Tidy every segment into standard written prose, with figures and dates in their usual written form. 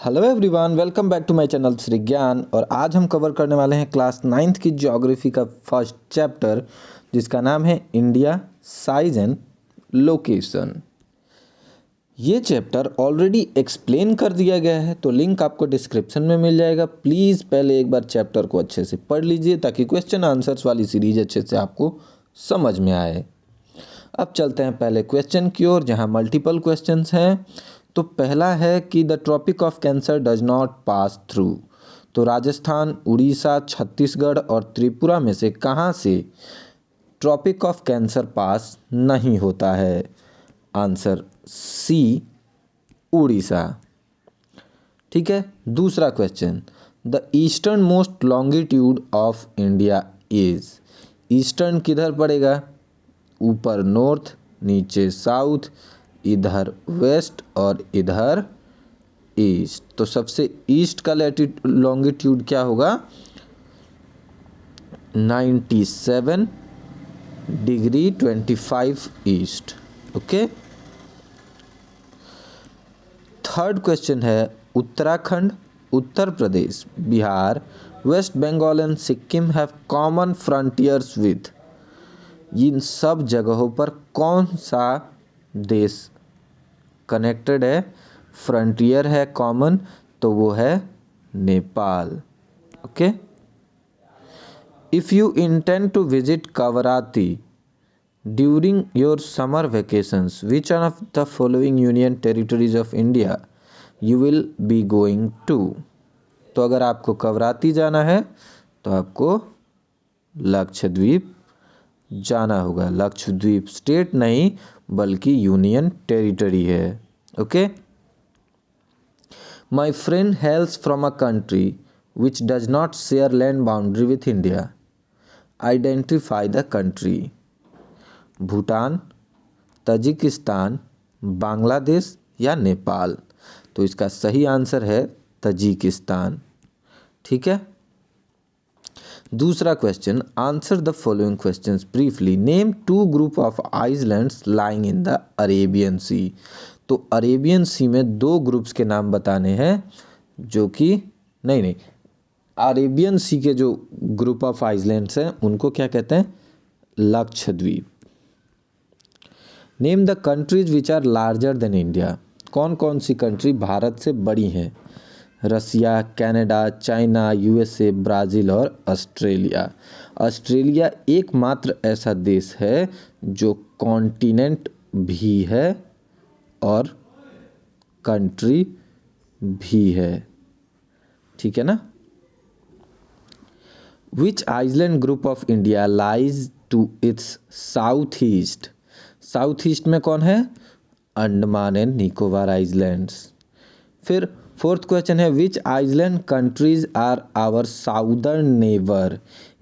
Hello everyone, welcome back to my channel Shri Gyan. और आज हम कवर करने वाले हैं क्लास 9th की ज्योग्राफी का फर्स्ट चैप्टर, जिसका नाम है इंडिया साइज एंड लोकेशन। ये चैप्टर ऑलरेडी एक्सप्लेन कर दिया गया है, तो लिंक आपको डिस्क्रिप्शन में मिल जाएगा। प्लीज़ पहले एक बार चैप्टर को अच्छे से पढ़ लीजिए ताकि क्वेश्चन आंसर्स वाली सीरीज अच्छे से आपको समझ में आए। अब चलते हैं पहले क्वेश्चन की ओर, जहाँ मल्टीपल क्वेश्चंस हैं। तो पहला है कि the tropic of cancer does not pass through. तो राजस्थान, उड़ीसा, छत्तीसगढ़ और त्रिपुरा में से कहाँ से ट्रॉपिक ऑफ कैंसर पास नहीं होता है? Answer c, Orissa. ठीक है। दूसरा question, the eastern most longitude of India is. Eastern किधर पड़ेगा? ऊपर नॉर्थ, नीचे साउथ, इधर वेस्ट और इधर ईस्ट। तो सबसे ईस्ट का लॉन्गिट्यूड क्या होगा? 97 degree 25 east. Okay. Third question है, Uttarakhand, Uttar Pradesh, Bihar, West Bengal and Sikkim have common frontiers with. इन सब जगहों पर कौन सा देश कनेक्टेड है, फ्रंटियर है कॉमन? तो वो है Nepal. Okay. If you intend to visit Kavaratti during your summer vacations, which one of the following union territories of India you will be going to. तो अगर आपको कवराती जाना है तो आपको लक्षद्वीप जाना होगा। लक्षद्वीप स्टेट नहीं बल्कि यूनियन टेरिटरी है। Okay. My friend हेल्स from a country which does not share land boundary with India. Identify the country. Bhutan, Tajikistan, Bangladesh या नेपाल। तो इसका सही आंसर है तजिकिस्तान। ठीक है। दूसरा question, answer the following questions briefly. Name two group of islands lying in the Arabian sea. तो Arabian सी में दो ग्रुप्स के नाम बताने हैं, जो कि नहीं, अरेबियन सी के जो ग्रुप ऑफ आइलैंड्स हैं उनको क्या कहते हैं? Lakshadweep. Name the countries which are larger than India. कौन कौन सी कंट्री भारत से बड़ी हैं? Russia, Canada, China, USA, Brazil और ऑस्ट्रेलिया। ऑस्ट्रेलिया एकमात्र ऐसा देश है जो कॉन्टिनेंट भी है और कंट्री भी है। ठीक है ना। Which island group of India lies to its south east. South east में कौन है? Andaman and Nicobar islands. फिर फोर्थ क्वेश्चन है, which island countries are our southern neighbour.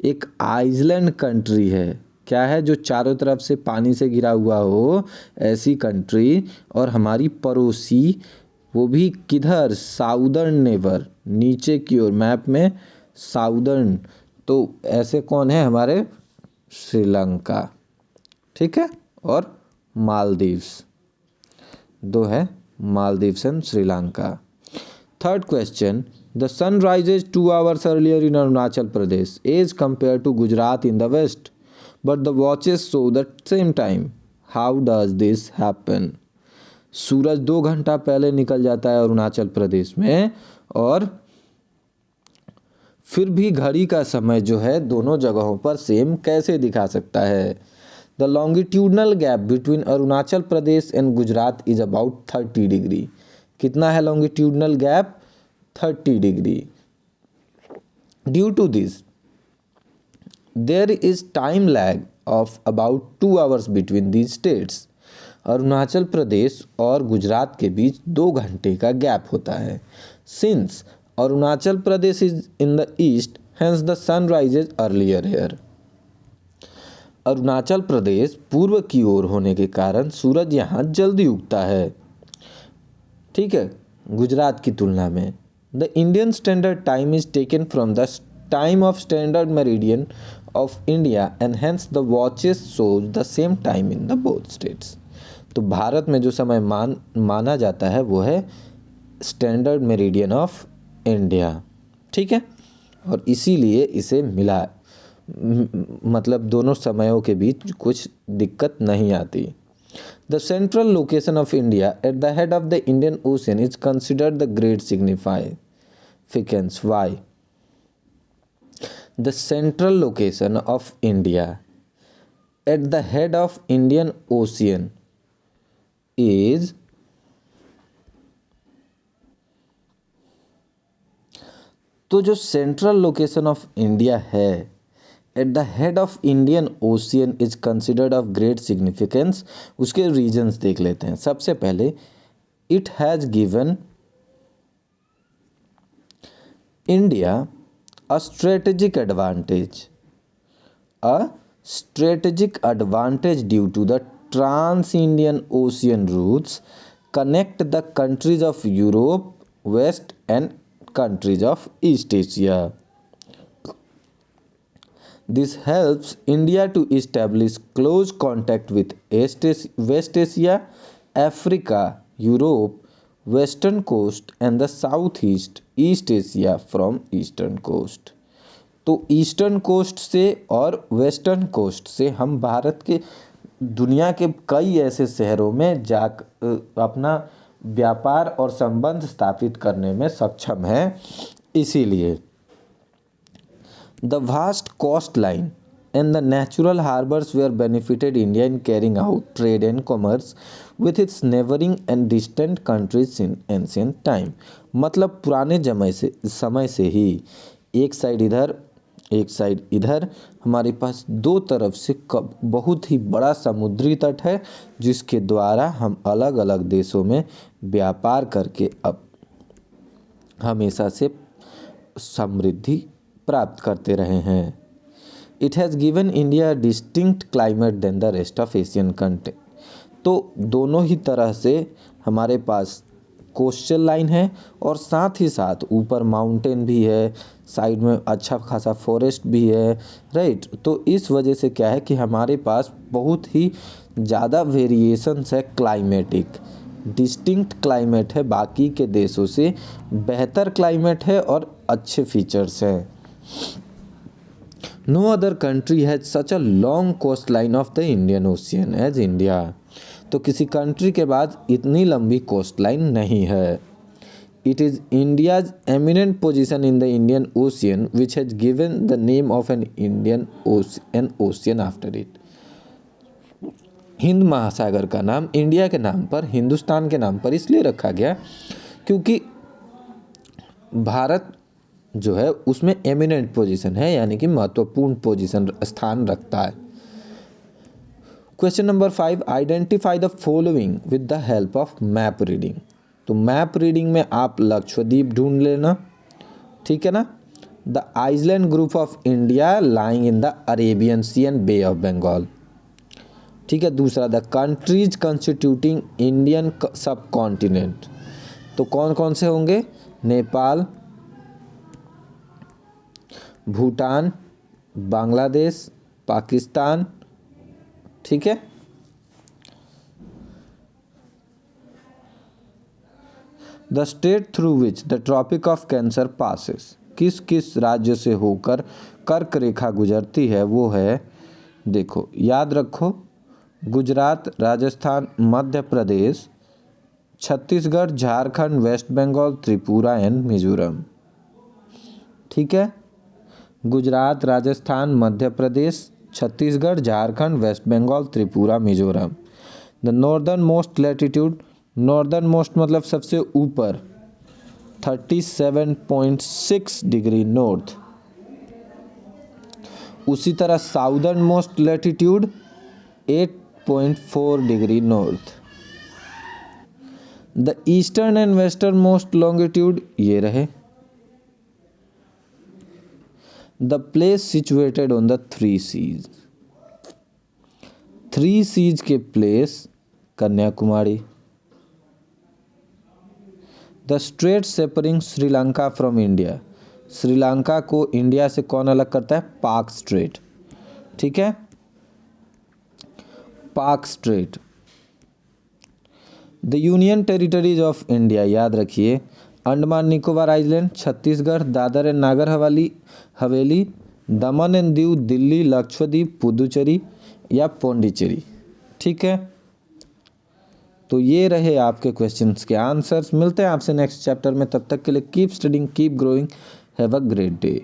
एक आइलैंड कंट्री है, क्या है? जो चारों तरफ से पानी से घिरा हुआ हो, ऐसी कंट्री। और हमारी पड़ोसी, वो भी किधर? साउदर्न नेबर, नीचे की ओर मैप में साउदर्न। तो ऐसे कौन है हमारे? श्रीलंका। ठीक है। और मालदीव्स, दो है, Maldives and Sri Lanka. Third question, the sun rises 2 hours earlier in Arunachal Pradesh as compared to Gujarat in the west, but the watches show the same time. How does this happen? सूरज 2 घंटा पहले निकल जाता है अरुणाचल प्रदेश में, और फिर भी घड़ी का समय जो है दोनों जगहों पर सेम कैसे दिखा सकता है? The longitudinal gap between Arunachal Pradesh and Gujarat is about 30 degree. कितना है longitudinal gap? 30 degree. Due to this there is time lag of about 2 hours between these states. Arunachal Pradesh और गुजरात के बीच 2 घंटे का गैप होता है। Since Arunachal Pradesh is in the east, hence the sun rises earlier here. Arunachal Pradesh पूर्व की ओर होने के कारण सूरज यहाँ जल्दी उगता है, ठीक है, गुजरात की तुलना में। The Indian standard time is taken from the time of standard meridian of India and hence the watches shows the same time in the both states. तो भारत में जो समय माना जाता है वो है स्टैंडर्ड मेरिडियन ऑफ इंडिया। ठीक है, और इसीलिए इसे मिला, मतलब दोनों समयों के बीच कुछ दिक्कत नहीं आती। The central location of India at the head of the Indian ocean is considered the great significance. Why? The central location of India at the head of Indian ocean is, तो जो सेंट्रल लोकेशन ऑफ इंडिया है at the head of Indian ocean is considered of great significance, उसके reasons देख लेते हैं। सबसे पहले, it has given India a strategic advantage due to the trans Indian ocean routes connect the countries of Europe, West and countries of East Asia. This helps India to establish close contact with West Asia, Africa, Europe, Western coast and the Southeast East Asia from Eastern coast. तो eastern coast से और western coast से हम भारत के दुनिया के कई ऐसे शहरों में जा अपना व्यापार और संबंध स्थापित करने में सक्षम हैं। इसीलिए the vast coast line and the natural harbours were benefited India in carrying out trade and commerce with its neighbouring and distant countries in ancient time. मतलब पुराने समय से ही एक साइड इधर एक साइड इधर हमारे पास दो तरफ से बहुत ही बड़ा समुद्री तट है, जिसके द्वारा हम अलग अलग देशों में व्यापार करके अब हमेशा से समृद्धि प्राप्त करते रहे हैं। It has given India distinct climate than the rest of Asian country. तो दोनों ही तरह से हमारे पास कोस्टल लाइन है और साथ ही साथ ऊपर माउंटेन भी है, साइड में अच्छा खासा फॉरेस्ट भी है, राइट। तो इस वजह से क्या है कि हमारे पास बहुत ही ज़्यादा वेरिएशंस है, क्लाइमेटिक डिस्टिंक्ट क्लाइमेट है, बाकी के देशों से बेहतर क्लाइमेट है और अच्छे फीचर्स हैं। No other country has such a long coast line of the Indian ocean as India. तो किसी कंट्री के बाद इतनी लंबी कोस्ट लाइन नहीं है। It is India's eminent position in the Indian ocean which has given the name of N ocean after it. Hind महासागर का नाम इंडिया के नाम पर, हिंदुस्तान के नाम पर इसलिए रखा गया क्योंकि भारत जो है उसमें एमिनेंट पोजीशन है, यानी कि महत्वपूर्ण पोजीशन स्थान रखता है। Question number 5, identify the following with the help of map reading. तो मैप रीडिंग में आप लक्षद्वीप ढूंढ लेना, ठीक है ना। The island group of India lying in the Arabian sea and bay of Bengal, ठीक है। दूसरा, the countries constituting Indian subcontinent. तो कौन कौन से होंगे? नेपाल, भूटान, बांग्लादेश, पाकिस्तान, ठीक है। The state through which the tropic of cancer passes, किस किस राज्य से होकर कर्क रेखा गुजरती है वो है, देखो याद रखो, गुजरात, राजस्थान, मध्य प्रदेश, छत्तीसगढ़, झारखंड, वेस्ट बंगाल, त्रिपुरा एंड मिजोरम, ठीक है। Gujarat, Rajasthan, Madhya Pradesh, Chhattisgarh, Jharkhand, West Bengal, Tripura, Mizoram. The northern most latitude, northern most मतलब सबसे ऊपर 37.6 डिग्री नॉर्थ। उसी तरह southern most latitude 8.4 degree north. The eastern and western most longitude ये रहे। The place situated on the three seas, three seas के place Kanyakumari. The strait सेपरिंग Sri Lanka from India, Sri Lanka को India से कौन अलग करता है? पाक स्ट्रेट, ठीक है, पाक straight. The union territories of India याद रखिए, Andaman Nicobar island, Chhattisgarh, Dadar and Nagar Haveli, Daman and Diu, Delhi, Lakshadweep, Puducherry या पौंडीचेरी। ठीक है, तो ये रहे आपके क्वेश्चंस के आंसर्स। मिलते हैं आपसे नेक्स्ट चैप्टर में, तब तक के लिए keep studying, keep growing, have a great day.